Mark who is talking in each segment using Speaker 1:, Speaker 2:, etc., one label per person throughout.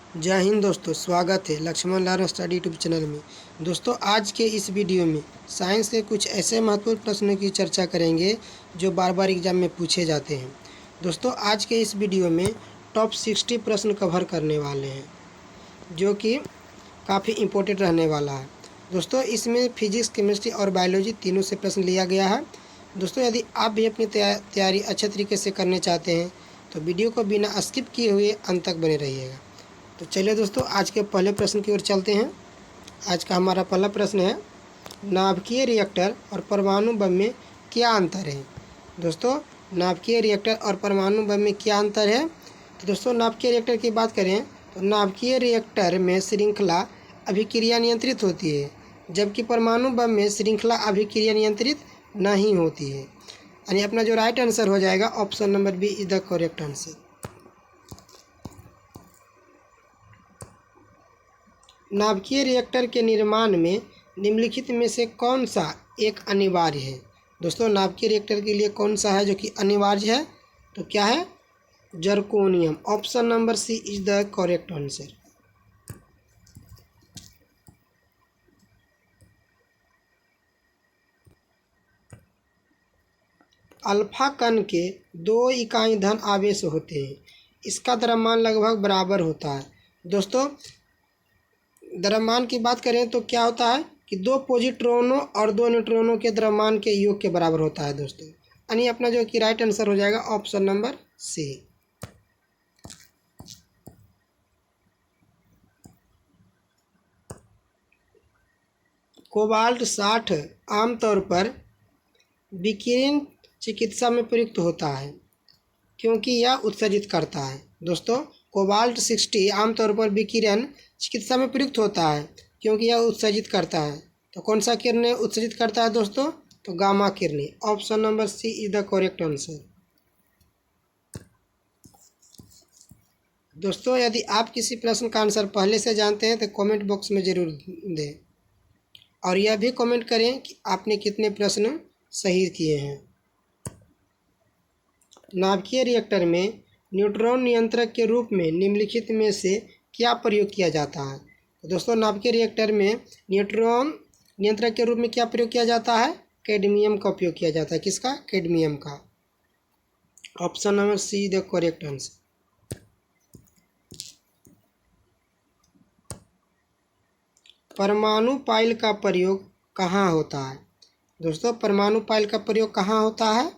Speaker 1: जय हिंद दोस्तों, स्वागत है लक्ष्मण लाल स्टडी यूट्यूब चैनल में। दोस्तों, आज के इस वीडियो में साइंस के कुछ ऐसे महत्वपूर्ण प्रश्नों की चर्चा करेंगे जो बार बार एग्जाम में पूछे जाते हैं। दोस्तों, आज के इस वीडियो में टॉप 60 प्रश्न कवर करने वाले हैं जो कि काफ़ी इम्पोर्टेंट रहने वाला है। दोस्तों, इसमें फिजिक्स, केमिस्ट्री और बायोलॉजी तीनों से प्रश्न लिया गया है। दोस्तों, यदि आप भी अपनी तैयारी अच्छे तरीके से करने चाहते हैं तो वीडियो को बिना स्किप किए हुए अंत तक बने रहिएगा। तो चलिए दोस्तों, आज के पहले प्रश्न की ओर चलते हैं। आज का हमारा पहला प्रश्न है, नाभिकीय रिएक्टर और परमाणु बम में क्या अंतर है। दोस्तों, नाभिकीय रिएक्टर और परमाणु बम में क्या अंतर है। तो दोस्तों, नाभिकीय रिएक्टर की बात करें तो नाभिकीय रिएक्टर में श्रृंखला अभिक्रिया नियंत्रित होती है, जबकि परमाणु बम में श्रृंखला अभिक्रिया नियंत्रित नहीं होती है। यानी अपना जो राइट आंसर हो जाएगा option number B is the correct answer. नाभिकीय रिएक्टर के निर्माण में निम्नलिखित में से कौन सा एक अनिवार्य है। दोस्तों, नाभिकीय रिएक्टर के लिए कौन सा है जो कि अनिवार्य है, तो क्या है, zirconium. Option number C is the correct answer. Alpha कण के 2 इकाई धन आवेश होते हैं, इसका द्रव्यमान लगभग बराबर होता है। दोस्तों, द्रव्यमान की बात करें तो क्या होता है कि 2 पॉजिट्रॉनों और 2 न्यूट्रॉनों के द्रव्यमान के योग के बराबर होता है दोस्तों। यानी अपना जो कि राइट आंसर हो जाएगा ऑप्शन नंबर सी। कोबाल्ट 60 आमतौर पर विकिरण चिकित्सा में प्रयुक्त होता है क्योंकि यह उत्सर्जित करता है। दोस्तों, कोबाल्ट 60 आमतौर पर विकिरण चिकित्सा में प्रयुक्त होता है क्योंकि यह उत्सर्जित करता है। तो कौन सा किरणें उत्सर्जित करता है दोस्तों, तो गामा किरणें। Option number C is the correct answer. दोस्तों, यदि आप किसी प्रश्न का आंसर पहले से जानते हैं तो कमेंट बॉक्स में ज़रूर दें और यह भी कमेंट करें कि आपने कितने प्रश्न सही किए हैं। नाभिकीय रिएक्टर में न्यूट्रॉन नियंत्रक के रूप में निम्नलिखित में से क्या प्रयोग किया जाता है। तो दोस्तों, नाभिकीय रिएक्टर में न्यूट्रॉन नियंत्रक के रूप में क्या प्रयोग किया जाता है, कैडमियम का उपयोग किया जाता है। किसका, कैडमियम का। Option number C the correct answer. परमाणु पाइल का प्रयोग कहाँ होता है। दोस्तों, परमाणु पाइल का प्रयोग कहाँ होता है,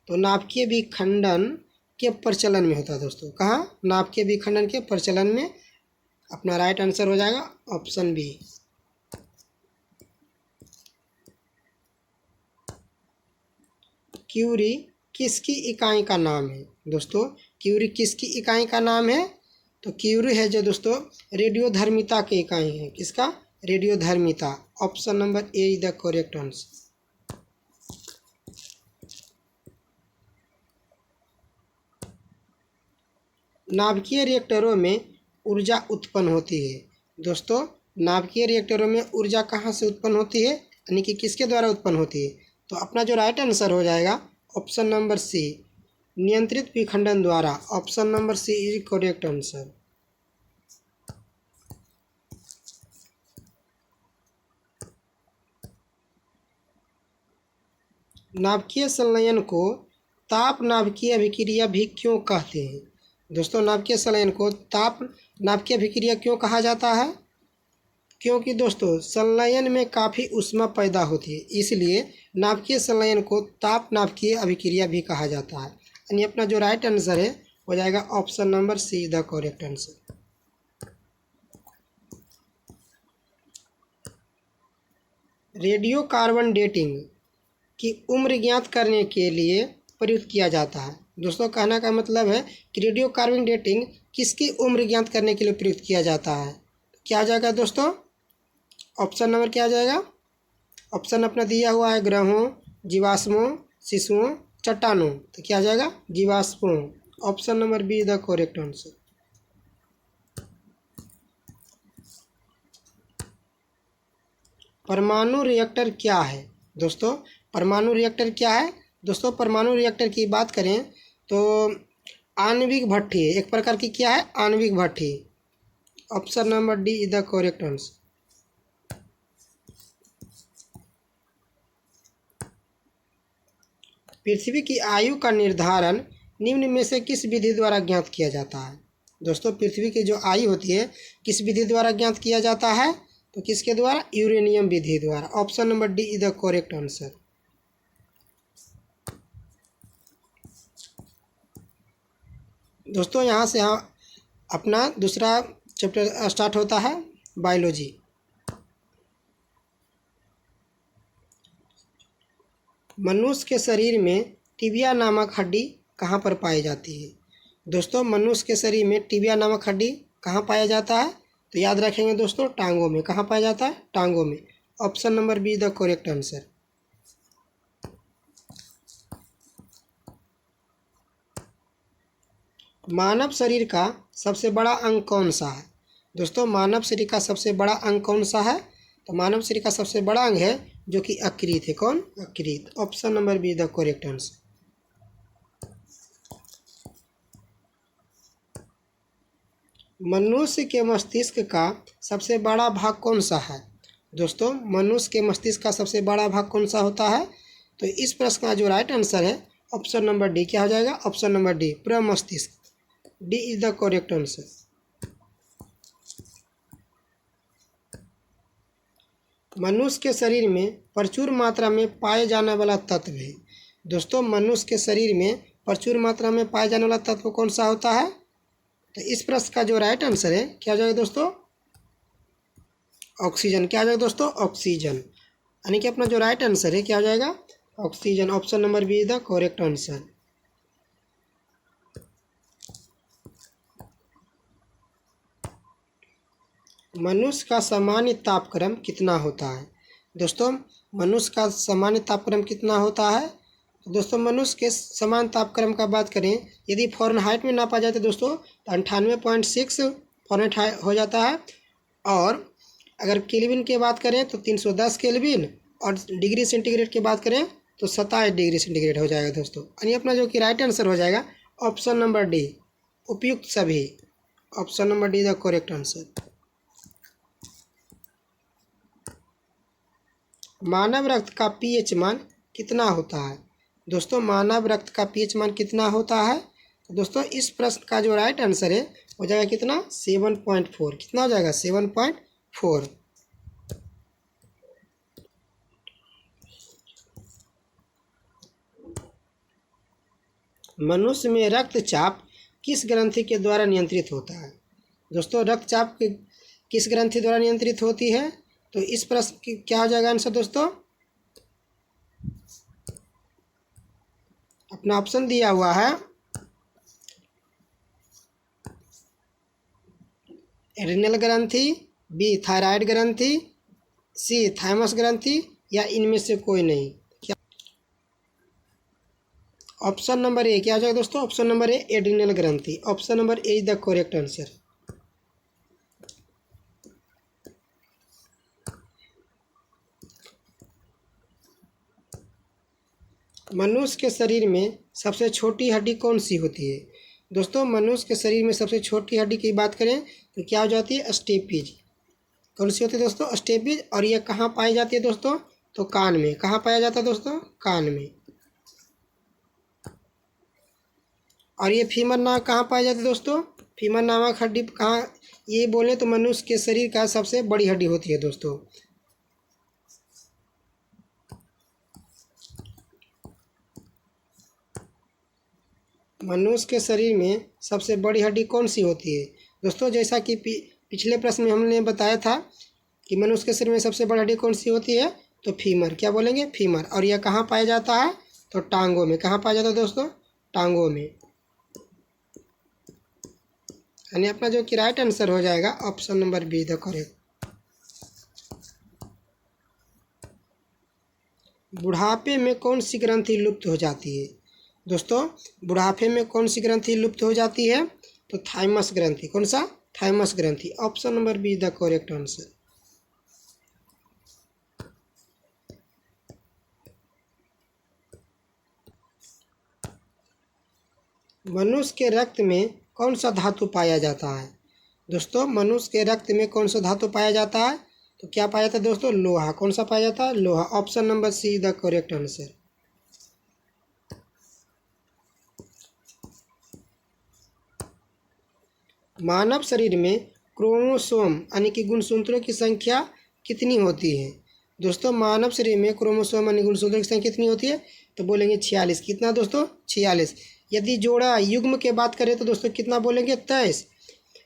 Speaker 1: तो नाभिकीय विखंडन के प्रचलन में होता है। दोस्तों, कहाँ, नाभिकीय विखंडन के प्रचलन में। अपना राइट आंसर हो जाएगा ऑप्शन बी। क्यूरी किसकी इकाई का नाम है। दोस्तों, क्यूरी किसकी इकाई का नाम है, तो क्यूरी है जो दोस्तों रेडियोधर्मिता की इकाई है। किसका, रेडियोधर्मिता। Option number A is the correct answer. नाभिकीय रिएक्टरों में ऊर्जा उत्पन्न होती है। दोस्तों, नाभिकीय रिएक्टरों में ऊर्जा कहाँ से उत्पन्न होती है, यानी कि किसके द्वारा उत्पन्न होती है। तो अपना जो राइट आंसर हो जाएगा ऑप्शन नंबर सी, नियंत्रित विखंडन द्वारा। Option number C is correct answer. नाभिकीय संलयन को ताप नाभिकीय अभिक्रिया भी क्यों कहते हैं। दोस्तों, नाभिकीय संलयन को ताप नाभिकीय अभिक्रिया क्यों कहा जाता है, क्योंकि दोस्तों संलयन में काफ़ी ऊष्मा पैदा होती है, इसलिए नाभिकीय संलयन को ताप नाभिकीय अभिक्रिया भी कहा जाता है। यानी अपना जो राइट आंसर है हो जाएगा option number C the correct answer. Radio carbon dating की उम्र ज्ञात करने के लिए प्रयुक्त किया जाता है। दोस्तों, कहने का मतलब है कि रेडियो कार्बन डेटिंग किसकी उम्र ज्ञात करने के लिए प्रयुक्त किया जाता है। क्या आ जाएगा दोस्तों, ऑप्शन नंबर क्या आ जाएगा। ऑप्शन अपना दिया हुआ है ग्रहों, जीवाश्मों, शिशुओं, चट्टानों। तो क्या आ जाएगा, जीवाश्मों। Option number B the correct answer. परमाणु रिएक्टर क्या है। दोस्तों, परमाणु रिएक्टर क्या है। दोस्तों, परमाणु रिएक्टर की बात करें तो आणविक भट्ठी एक प्रकार की क्या है, आणविक भट्ठी। Option number D is the correct answer. पृथ्वी की आयु का निर्धारण निम्न में से किस विधि द्वारा ज्ञात किया जाता है? दोस्तों पृथ्वी की जो आयु होती है किस विधि द्वारा ज्ञात किया जाता है? तो किसके द्वारा? यूरेनियम विधि द्वारा। Option number D is the correct answer. दोस्तों यहाँ से अपना दूसरा चैप्टर स्टार्ट होता है, बायोलॉजी। मनुष्य के शरीर में टिबिया नामक हड्डी कहाँ पर पाई जाती है? दोस्तों मनुष्य के शरीर में टिबिया नामक हड्डी कहाँ पाया जाता है? तो याद रखेंगे दोस्तों, टांगों में। कहाँ पाया जाता है? टांगों में। Option number B the correct answer. मानव शरीर का सबसे बड़ा अंग कौन सा है? दोस्तों मानव शरीर का सबसे बड़ा अंग कौन सा है? तो मानव शरीर का सबसे बड़ा अंग है जो कि यकृत है। कौन? यकृत। Option number B the correct answer. मनुष्य के मस्तिष्क का सबसे बड़ा भाग कौन सा है? दोस्तों मनुष्य के मस्तिष्क का सबसे बड़ा भाग कौन सा होता है? तो इस प्रश्न का जो राइट आंसर है ऑप्शन नंबर डी। क्या हो जाएगा? ऑप्शन नंबर डी, प्रमस्तिष्क। D is the correct answer. मनुष्य के शरीर में प्रचुर मात्रा में पाए जाने वाला तत्व है। दोस्तों मनुष्य के शरीर में प्रचुर मात्रा में पाए जाने वाला तत्व कौन सा होता है? तो इस प्रश्न का जो राइट आंसर है क्या हो जाएगा दोस्तों? ऑक्सीजन। क्या हो जाएगा दोस्तों? ऑक्सीजन। यानी कि अपना जो राइट आंसर है क्या हो जाएगा? Oxygen. Option number B is the correct answer. मनुष्य का सामान्य तापक्रम कितना होता है? दोस्तों मनुष्य का सामान्य तापक्रम कितना होता है? तो दोस्तों मनुष्य के सामान्य तापक्रम का बात करें, यदि फ़ारेनहाइट में नापा जाए तो दोस्तों 98.6 फ़ारेनहाइट हो जाता है। और अगर केल्विन की बात करें तो 310 केल्विन, और डिग्री सेंटीग्रेड की बात करें तो 27 डिग्री सेंटीग्रेड हो जाएगा दोस्तों। यानी अपना जो कि राइट आंसर हो जाएगा ऑप्शन नंबर डी, उपयुक्त सभी। Option number D the correct answer. मानव रक्त का पीएच मान कितना होता है? दोस्तों मानव रक्त का पीएच मान कितना होता है? तो दोस्तों इस प्रश्न का जो राइट आंसर है हो जाएगा कितना? 7.4। कितना हो जाएगा? 7.4। मनुष्य में रक्तचाप किस ग्रंथि के द्वारा नियंत्रित होता है? दोस्तों रक्तचाप किस ग्रंथि द्वारा नियंत्रित होती है? तो इस प्रश्न की क्या हो जाएगा आंसर दोस्तों? अपना ऑप्शन दिया हुआ है, एड्रिनल ग्रंथि, बी थायराइड ग्रंथि, सी थाइमस ग्रंथि, या इनमें से कोई नहीं। क्या ऑप्शन नंबर ए क्या हो जाएगा दोस्तों? ऑप्शन नंबर ए, एड्रिनल ग्रंथि। Option number A is the correct answer. मनुष्य के शरीर में सबसे छोटी हड्डी कौन सी होती है? दोस्तों मनुष्य के शरीर में सबसे छोटी हड्डी की बात करें तो क्या हो जाती है? स्टेपीज। कौन सी होती है दोस्तों? स्टेपीज। और यह कहाँ पाई जाती है दोस्तों? तो कान में। कहाँ पाया जाता है दोस्तों? कान में। और ये फीमर नामक कहाँ पाई जाती है दोस्तों? फीमर नामक हड्डी कहाँ? ये बोले तो मनुष्य के शरीर का सबसे बड़ी हड्डी होती है दोस्तों। मनुष्य के शरीर में सबसे बड़ी हड्डी कौन सी होती है? दोस्तों जैसा कि पिछले प्रश्न में हमने बताया था कि मनुष्य के शरीर में सबसे बड़ी हड्डी कौन सी होती है? तो फीमर। क्या बोलेंगे? फीमर। और यह कहाँ पाया जाता है? तो टांगों में। कहाँ पाया जाता है दोस्तों? टांगों में। यानी अपना जो कि राइट आंसर हो जाएगा option number B the correct. बुढ़ापे में कौन सी ग्रंथि लुप्त हो जाती है? दोस्तों बुढ़ापे में कौन सी ग्रंथि लुप्त हो जाती है? तो थाइमस ग्रंथि। कौन सा? थाइमस ग्रंथि। Option number B the correct answer. मनुष्य के रक्त में कौन सा धातु पाया जाता है? दोस्तों मनुष्य के रक्त में कौन सा धातु पाया जाता है? तो क्या पाया जाता है दोस्तों? लोहा। कौन सा पाया जाता है? लोहा। Option number C the correct answer. मानव शरीर में क्रोमोसोम यानी कि गुणसूत्रों की संख्या कितनी होती है? दोस्तों मानव शरीर में क्रोमोसोम यानी गुणसूत्रों की संख्या कितनी होती है? तो बोलेंगे 46। कितना दोस्तों? 46। यदि जोड़ा युग्म के बात करें तो दोस्तों कितना बोलेंगे? 23।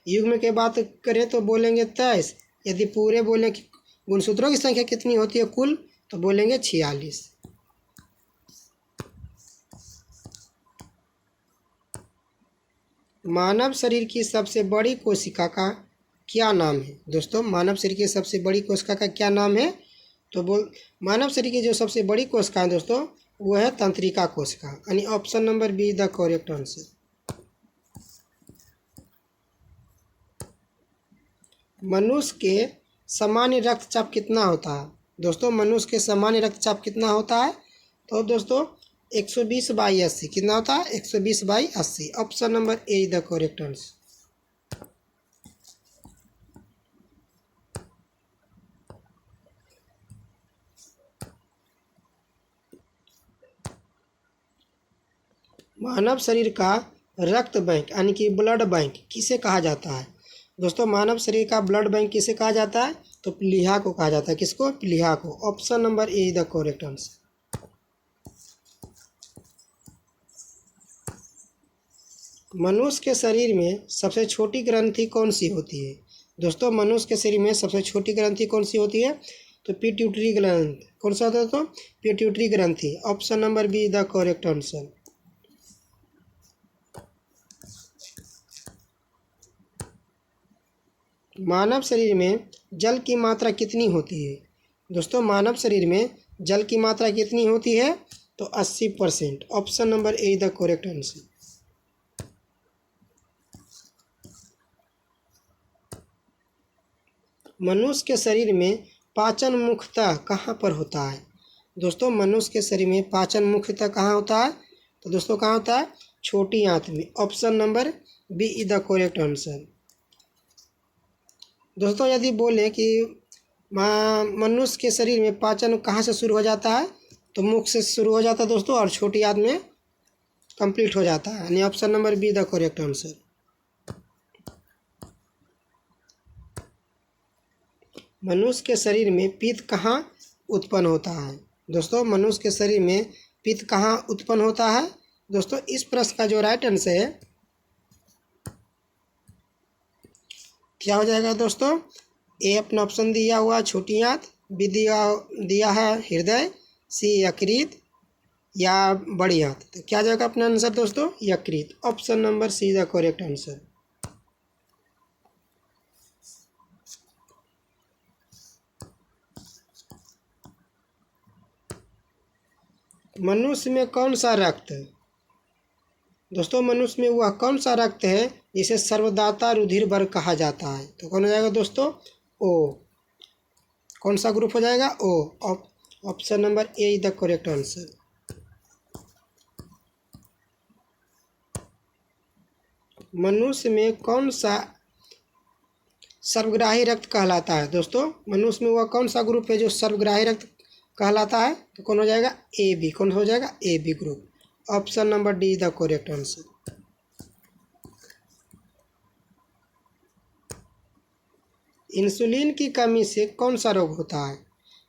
Speaker 1: युग्म के बात करें तो बोलेंगे 23। यदि पूरे बोलें कि गुणसूत्रों की संख्या कितनी होती है कुल, तो बोलेंगे 46। मानव शरीर की सबसे बड़ी कोशिका का क्या नाम है? दोस्तों मानव शरीर की सबसे बड़ी कोशिका का क्या नाम है? तो मानव शरीर की जो सबसे बड़ी कोशिका है दोस्तों वो है तंत्रिका कोशिका, यानी option number B the correct answer. मनुष्य के सामान्य रक्तचाप कितना होता है? दोस्तों मनुष्य के सामान्य रक्तचाप कितना होता है? तो दोस्तों 120/80। कितना होता है? 120/80। Option number A the correct answer. मानव शरीर का रक्त बैंक यानी कि ब्लड बैंक किसे कहा जाता है? दोस्तों मानव शरीर का ब्लड बैंक किसे कहा जाता है? तो प्लीहा को कहा जाता है। किसको? प्लीहा को। Option number A the correct answer. मनुष्य के शरीर में सबसे छोटी ग्रंथि कौन सी होती है? दोस्तों मनुष्य के शरीर में सबसे छोटी ग्रंथि कौन सी होती है? तो पिट्यूटरी ग्रंथि। कौन सा होता है? तो पिट्यूटरी ग्रंथि। Option number B the correct answer. मानव शरीर में जल की मात्रा कितनी होती है? दोस्तों मानव शरीर में जल की मात्रा कितनी होती है? तो 80%। Option number A the correct answer. मनुष्य के शरीर में पाचन मुख्यतः कहाँ पर होता है? दोस्तों मनुष्य के शरीर में पाचन मुख्यतः कहाँ होता है? तो दोस्तों कहाँ होता है? छोटी आंत में। Option number B the correct answer. दोस्तों यदि बोलें कि मनुष्य के शरीर में पाचन कहाँ से शुरू हो जाता है? तो मुख से शुरू हो जाता है दोस्तों, और छोटी आंत में कंप्लीट हो जाता है, यानी option number B the correct answer. मनुष्य के शरीर में पित्त कहाँ उत्पन्न होता है? दोस्तों मनुष्य के शरीर में पित्त कहाँ उत्पन्न होता है? दोस्तों इस प्रश्न का जो राइट आंसर है क्या हो जाएगा दोस्तों? ए अपना ऑप्शन दिया हुआ छोटी आंत, बी दिया है हृदय, सी यकृत या बड़ी आंत। तो क्या जाएगा अपना आंसर दोस्तों? यकृत। Option number C the correct answer. मनुष्य में कौन सा रक्त? दोस्तों मनुष्य में वह कौन सा रक्त है जिसे सर्वदाता रुधिर वर्ग कहा जाता है? तो कौन हो जाएगा दोस्तों? ओ। कौन सा ग्रुप हो जाएगा? O. Option number A is the correct answer. मनुष्य में कौन सा सर्वग्राही रक्त कहलाता है? दोस्तों मनुष्य में वह कौन सा ग्रुप है जो सर्वग्राही रक्त कहलाता है? तो कौन हो जाएगा? A B. कौन हो जाएगा? A B group. Option number D is the correct answer. Insulin की कमी से कौन सा रोग होता है?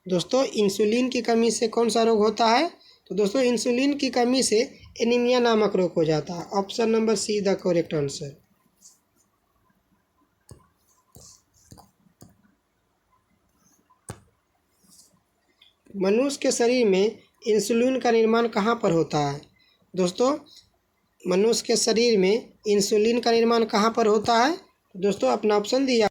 Speaker 1: दोस्तों इंसुलिन की कमी से कौन सा रोग होता है? तो दोस्तों इंसुलिन की कमी से एनीमिया नामक रोग हो जाता है। Option number C the correct answer. मनुष्य के शरीर में इंसुलिन का निर्माण कहाँ पर होता है? दोस्तों मनुष्य के शरीर में इंसुलिन का निर्माण कहाँ पर होता है? दोस्तों अपना ऑप्शन दिया,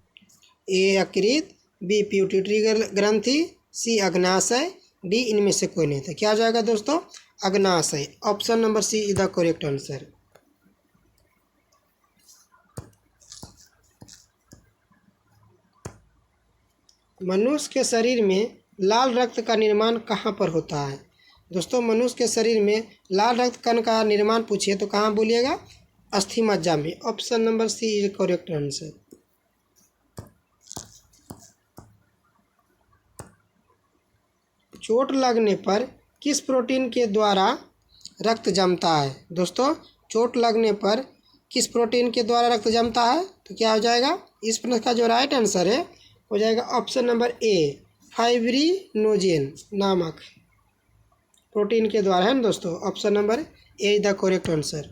Speaker 1: ए यकृत, बी पिट्यूटरी ग्रंथि, सी अग्नाशय, डी इनमें से कोई नहीं था। क्या हो जाएगा दोस्तों? अग्नाशय। Option number C is the correct answer. मनुष्य के शरीर में लाल रक्त का निर्माण कहाँ पर होता है? दोस्तों मनुष्य के शरीर में लाल रक्त कण का निर्माण पूछिए तो कहाँ बोलिएगा? अस्थि मज्जा में। Option number C is correct answer. चोट लगने पर किस प्रोटीन के द्वारा रक्त जमता है? दोस्तों, चोट लगने पर किस प्रोटीन के द्वारा रक्त जमता है? तो क्या हो जाएगा इस प्रश्न का जो राइट आंसर है हो जाएगा ऑप्शन नंबर ए, फाइब्रिनोजेन नामक प्रोटीन के द्वारा है ना दोस्तों। Option number A is the correct answer.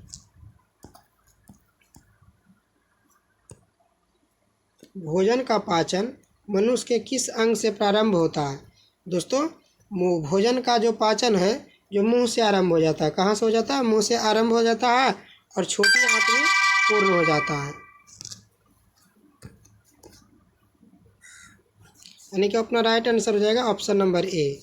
Speaker 1: भोजन का पाचन मनुष्य के किस अंग से प्रारंभ होता है? दोस्तों, भोजन का जो पाचन है जो मुंह से आरंभ हो जाता है। कहाँ से हो जाता है? मुंह से आरंभ हो जाता है और छोटी आंत में पूर्ण हो जाता है। यानी कि अपना राइट आंसर हो जाएगा ऑप्शन नंबर ए।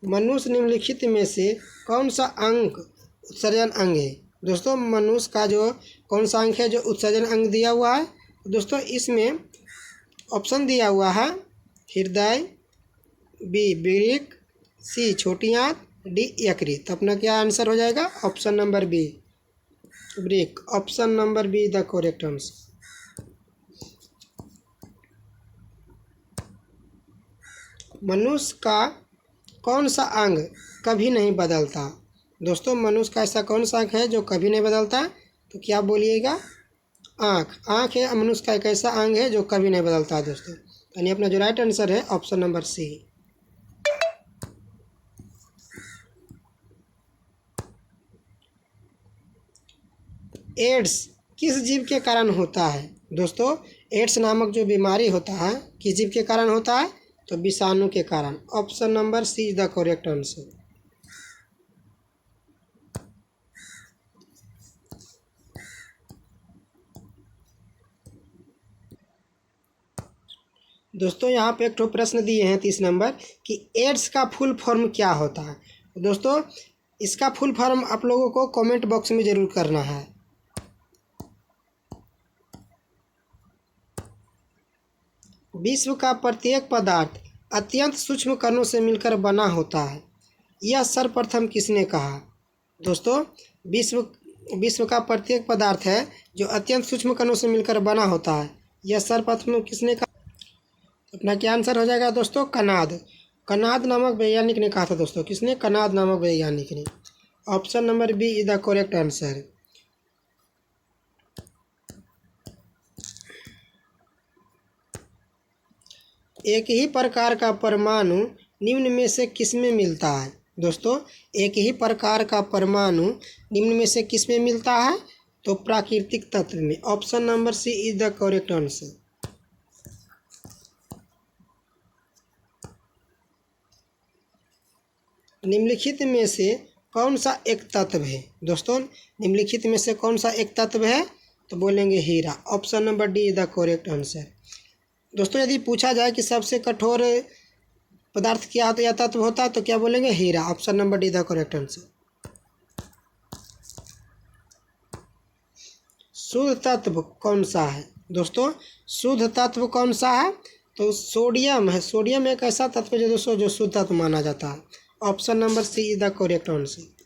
Speaker 1: मनुष्य निम्नलिखित में से कौन सा अंग उत्सर्जन अंग है? दोस्तों, मनुष्य का जो कौन सा अंग है जो उत्सर्जन अंग दिया हुआ है? दोस्तों, इसमें ऑप्शन दिया हुआ है हृदय, बी वृक्क, सी छोटी आंत, डी यकृत। तो अपना क्या आंसर हो जाएगा? ऑप्शन नंबर बी वृक्क। Option number B the correct answer. मनुष्य का कौन सा अंग कभी नहीं बदलता? दोस्तों, मनुष्य का ऐसा कौन सा अंग है जो कभी नहीं बदलता? तो क्या बोलिएगा? आँख। आँख है मनुष्य का एक ऐसा अंग है जो कभी नहीं बदलता दोस्तों। यानी अपना जो राइट आंसर है ऑप्शन नंबर सी। एड्स किस जीव के कारण होता है? दोस्तों, एड्स नामक जो बीमारी होता है किस जीव के कारण होता है? तो विषाणु के कारण। Option number C is the correct answer. दोस्तों, यहाँ पे एक ठो प्रश्न दिए हैं 30 नंबर कि एड्स का फुल फॉर्म क्या होता है? दोस्तों, इसका फुल फॉर्म आप लोगों को कमेंट बॉक्स में ज़रूर करना है। विश्व का प्रत्येक पदार्थ अत्यंत सूक्ष्म कणों से मिलकर बना होता है, यह सर्वप्रथम किसने कहा? दोस्तों, विश्व का प्रत्येक पदार्थ है जो अत्यंत सूक्ष्म कणों से मिलकर बना होता है, यह सर्वप्रथम किसने कहा? अपना क्या आंसर हो जाएगा दोस्तों? कनाद। कनाद नामक वैज्ञानिक ने कहा था दोस्तों। किसने? कनाद नामक वैज्ञानिक ने। Option number B is the correct answer. एक ही प्रकार का परमाणु निम्न में से किसमें मिलता है? दोस्तों, एक ही प्रकार का परमाणु निम्न में से किसमें मिलता है? तो प्राकृतिक तत्व में। Option number C is the correct answer. निम्नलिखित में से कौन सा एक तत्व है? दोस्तों, निम्नलिखित में से कौन सा एक तत्व है? तो बोलेंगे हीरा। Option number D is the correct answer. दोस्तों, यदि पूछा जाए कि सबसे कठोर पदार्थ क्या होता या तत्व होता है तो क्या बोलेंगे? हीरा। Option number D the correct answer. शुद्ध तत्व कौन सा है? दोस्तों, शुद्ध तत्व कौन सा है? तो सोडियम है। सोडियम एक ऐसा तत्व है जो दोस्तों जो शुद्ध तत्व माना जाता है। Option number C is the correct answer.